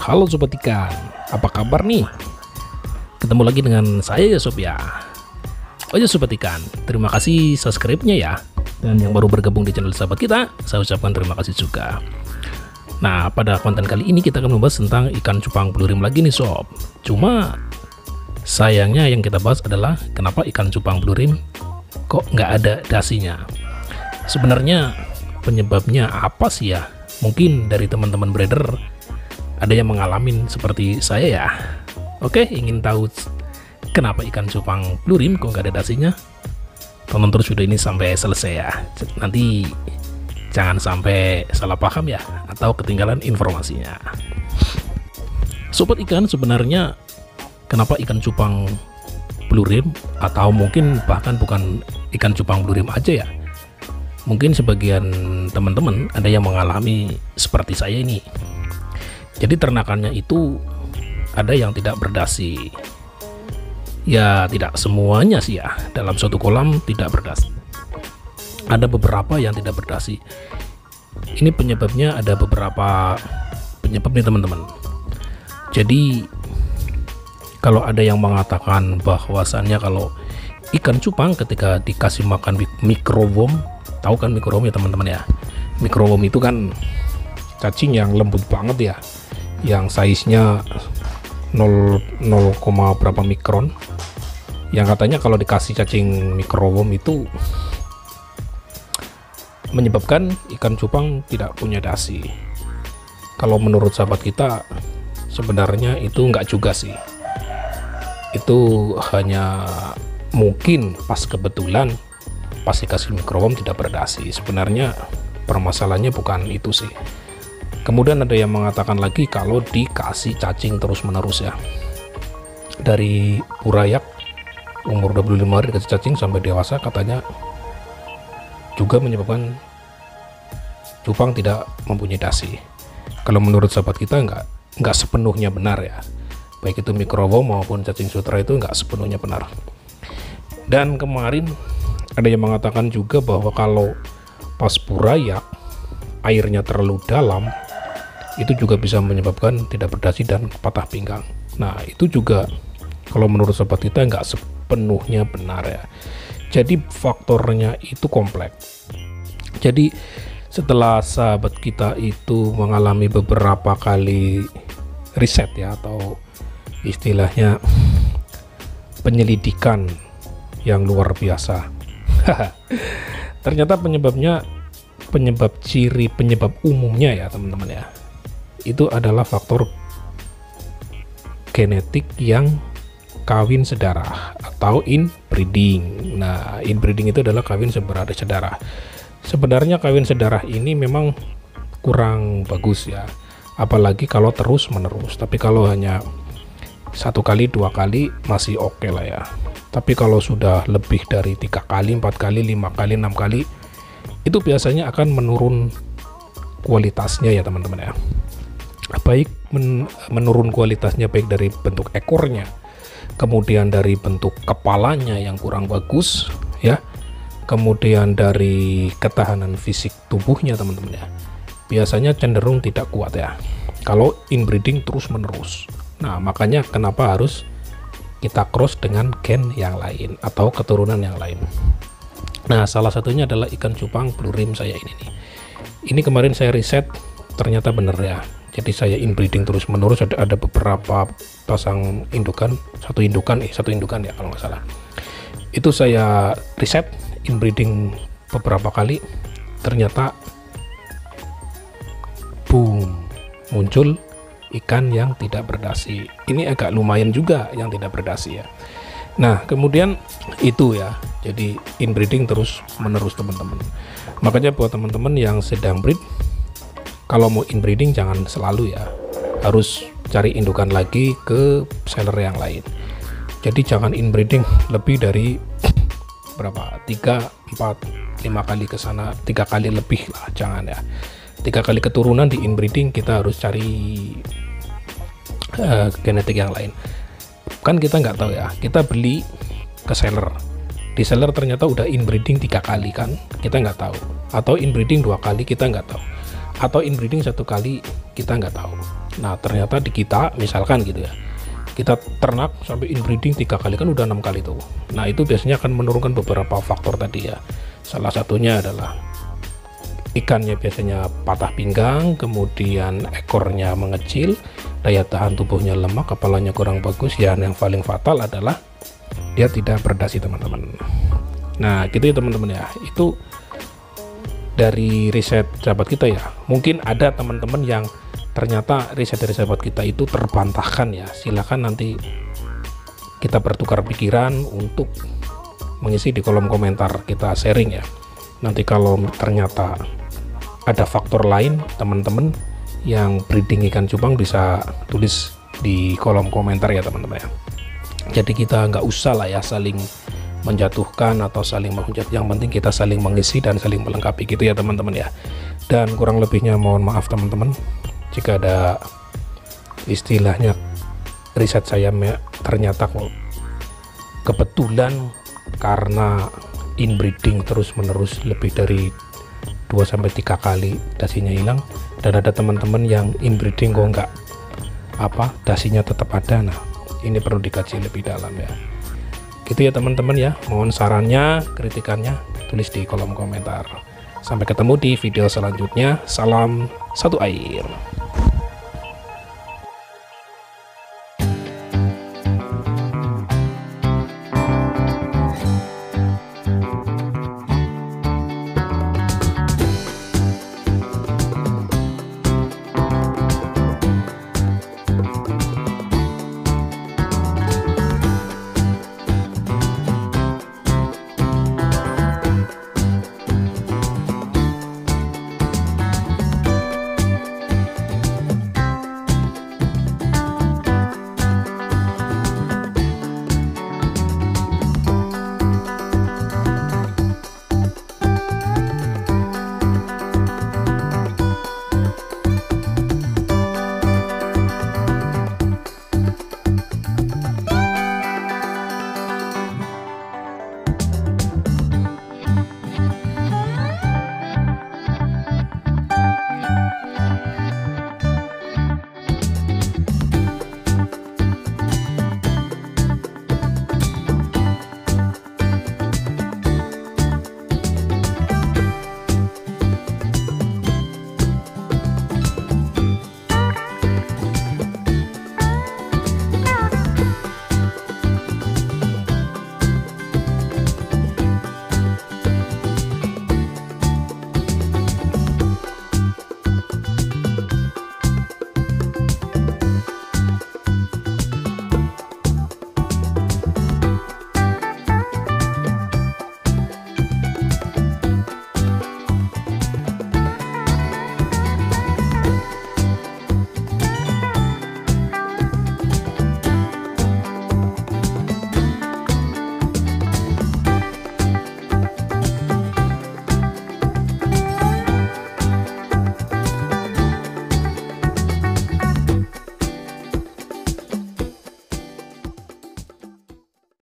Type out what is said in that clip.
Halo Sobat Ikan, apa kabar nih? Ketemu lagi dengan saya ya Sob ya. Oh ya Sobat Ikan, terima kasih subscribe-nya ya. Dan yang baru bergabung di channel sahabat kita, saya ucapkan terima kasih juga. Nah, pada konten kali ini kita akan membahas tentang ikan cupang pelurim lagi nih Sob. Cuma sayangnya yang kita bahas adalah kenapa ikan cupang pelurim kok nggak ada dasinya. Sebenarnya penyebabnya apa sih ya? Mungkin dari teman-teman breeder ada yang mengalami seperti saya ya. Oke, ingin tahu kenapa ikan cupang pelurim kok nggak ada dasinya? Tonton terus video ini sampai selesai ya. Nanti jangan sampai salah paham ya, atau ketinggalan informasinya. Sobat ikan, sebenarnya kenapa ikan cupang pelurim, atau mungkin bahkan bukan ikan cupang pelurim aja ya, mungkin sebagian teman-teman ada yang mengalami seperti saya ini. Jadi ternakannya itu ada yang tidak berdasi. Ya tidak semuanya sih ya, dalam suatu kolam tidak berdasi. Ada beberapa yang tidak berdasi. Ini penyebabnya ada beberapa penyebab nih teman-teman. Jadi kalau ada yang mengatakan bahwasannya kalau ikan cupang ketika dikasih makan microworm, tahu kan microworm ya teman-teman ya. Microworm itu kan cacing yang lembut banget ya, yang size-nya 0, berapa mikron, yang katanya kalau dikasih cacing microworm itu menyebabkan ikan cupang tidak punya dasi. Kalau menurut sahabat kita sebenarnya itu enggak juga sih, itu hanya mungkin pas kebetulan pas dikasih microworm tidak berdasi. Sebenarnya permasalahannya bukan itu sih. Kemudian ada yang mengatakan lagi kalau dikasih cacing terus-menerus ya, dari burayak umur 25 hari dikasih cacing sampai dewasa, katanya juga menyebabkan cupang tidak mempunyai dasi. Kalau menurut sahabat kita nggak sepenuhnya benar ya, baik itu microworm maupun cacing sutra itu nggak sepenuhnya benar. Dan kemarin ada yang mengatakan juga bahwa kalau pas burayak airnya terlalu dalam, itu juga bisa menyebabkan tidak berdasi dan patah pinggang. Nah itu juga kalau menurut sahabat kita nggak sepenuhnya benar ya. Jadi faktornya itu kompleks. Jadi setelah sahabat kita itu mengalami beberapa kali riset ya, atau istilahnya penyelidikan yang luar biasa, ternyata penyebab umumnya ya teman-teman ya, itu adalah faktor genetik yang kawin sedarah atau inbreeding. Nah, inbreeding itu adalah kawin sedarah. Sebenarnya kawin sedarah ini memang kurang bagus ya, apalagi kalau terus menerus. Tapi kalau hanya 1 kali 2 kali masih oke lah ya. Tapi kalau sudah lebih dari 3 kali 4 kali 5 kali 6 kali, itu biasanya akan menurun kualitasnya ya teman-teman ya. Baik menurun kualitasnya, baik dari bentuk ekornya, kemudian dari bentuk kepalanya yang kurang bagus ya, kemudian dari ketahanan fisik tubuhnya teman-teman ya, biasanya cenderung tidak kuat ya kalau inbreeding terus menerus. Nah makanya kenapa harus kita cross dengan gen yang lain atau keturunan yang lain. Nah salah satunya adalah ikan cupang pelurim saya ini nih. Ini kemarin saya riset, ternyata bener ya. Jadi saya inbreeding terus menerus, ada beberapa pasang indukan, satu indukan ya kalau nggak salah. Itu saya riset inbreeding beberapa kali, ternyata boom, muncul ikan yang tidak berdasi. Ini agak lumayan juga yang tidak berdasi ya. Nah kemudian itu ya, jadi inbreeding terus menerus teman-teman. Makanya buat teman-teman yang sedang breed, kalau mau inbreeding jangan selalu ya, harus cari indukan lagi ke seller yang lain. Jadi jangan inbreeding lebih dari berapa, 3, 4, 5 kali ke sana, 3 kali lebih lah, jangan ya. 3 kali keturunan di inbreeding kita harus cari genetik yang lain. Kan kita nggak tahu ya, kita beli ke seller, di seller ternyata udah inbreeding 3 kali kan, kita nggak tahu. Atau inbreeding 2 kali, kita nggak tahu. Atau inbreeding 1 kali, kita nggak tahu. Nah ternyata di kita misalkan gitu ya, kita ternak sampai inbreeding 3 kali, kan udah 6 kali tuh. Nah itu biasanya akan menurunkan beberapa faktor tadi ya. Salah satunya adalah ikannya biasanya patah pinggang, kemudian ekornya mengecil, daya tahan tubuhnya lemah, kepalanya kurang bagus ya. Yang paling fatal adalah dia tidak berdasi teman-teman. Nah gitu ya teman-teman ya, itu dari riset sahabat kita ya. Mungkin ada teman-teman yang ternyata riset dari sahabat kita itu terbantahkan ya, silahkan nanti kita bertukar pikiran untuk mengisi di kolom komentar, kita sharing ya. Nanti kalau ternyata ada faktor lain teman-teman yang breeding ikan cupang, bisa tulis di kolom komentar ya teman-teman ya. Jadi kita nggak usah lah ya saling menjatuhkan atau saling menghujat, yang penting kita saling mengisi dan saling melengkapi gitu ya teman-teman ya. Dan kurang lebihnya mohon maaf teman-teman jika ada istilahnya riset saya ternyata kok kebetulan karena inbreeding terus menerus lebih dari 2-3 kali dasinya hilang, dan ada teman-teman yang inbreeding kok nggak dasinya tetap ada. Nah ini perlu dikaji lebih dalam ya. Gitu ya teman-teman ya, mohon sarannya, kritikannya tulis di kolom komentar. Sampai ketemu di video selanjutnya. Salam satu air.